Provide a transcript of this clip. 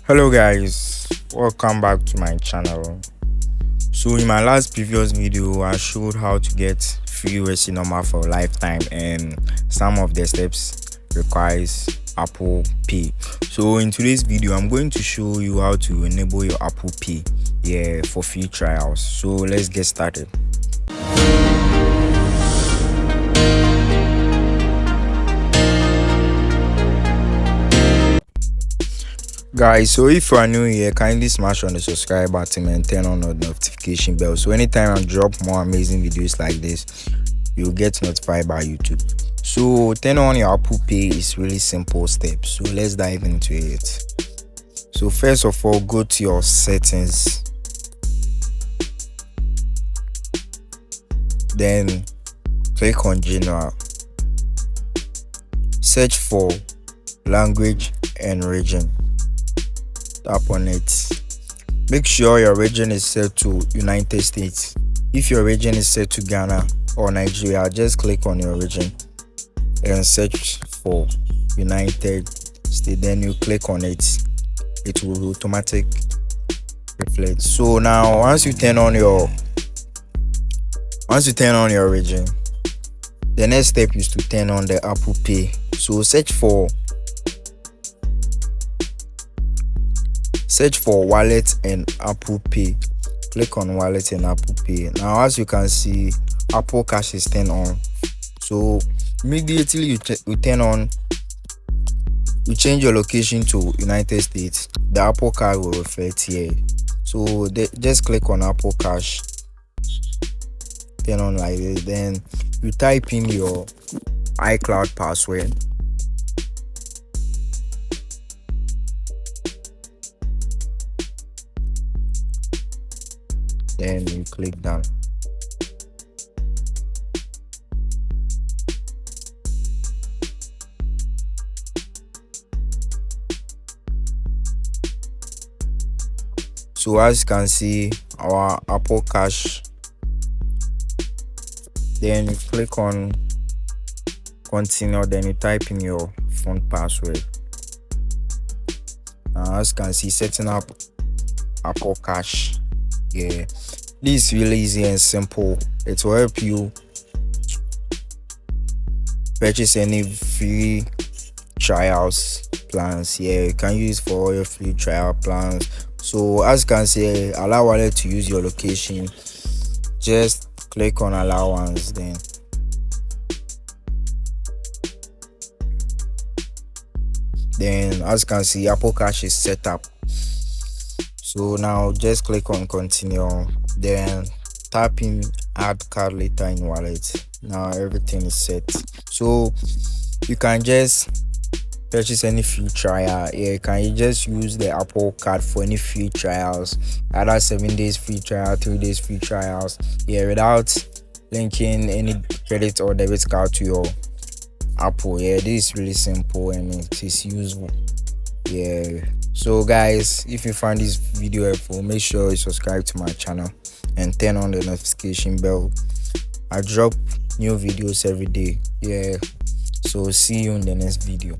Hello guys, welcome back to my channel. So in my last previous video I showed how to get free USC number for a lifetime, and some of the steps requires Apple Pay. So in today's video I'm going to show you how to enable your Apple Pay for free trials. So let's get started. Guys, so if you are new here, kindly smash on the subscribe button and turn on the notification bell, so anytime I drop more amazing videos like this, you'll get notified by YouTube. So turn on your Apple Pay is really simple steps, so let's dive into it. So first of all, go to your settings, then click on general, search for language and region, tap on it. Make sure your region is set to United States. If your region is set to Ghana or Nigeria, just click on your region and search for United States, then you click on it. It will automatically reflect. So now once you turn on your region, the next step is to turn on the Apple Pay. So search for wallet and Apple Pay. Click on wallet and Apple Pay. Now as you can see, Apple Cash is turned on. So immediately you change your location to United States, the Apple Card will reflect here. So just click on Apple Cash, turn on like this, then you type in your iCloud password. Then you click done. So as you can see, our Apple Cash, then you click on continue, then you type in your phone password. Now as you can see, setting up Apple Cash. This is really easy and simple. It will help you purchase any free trials plans. You can use for all your free trial plans. So as you can see, allow wallet to use your location. Just click on allowance, then as you can see, Apple Cash is set up. So now just click on continue, then tap in add card later in wallet. Now everything is set. So you can just purchase any free trial. You can just use the Apple Card for any free trials, either 7 days free trial, 3 days free trials, without linking any credit or debit card to your Apple. This is really simple and it is useful. So guys, if you find this video helpful, make sure you subscribe to my channel and turn on the notification bell. I drop new videos every day. So see you in the next video.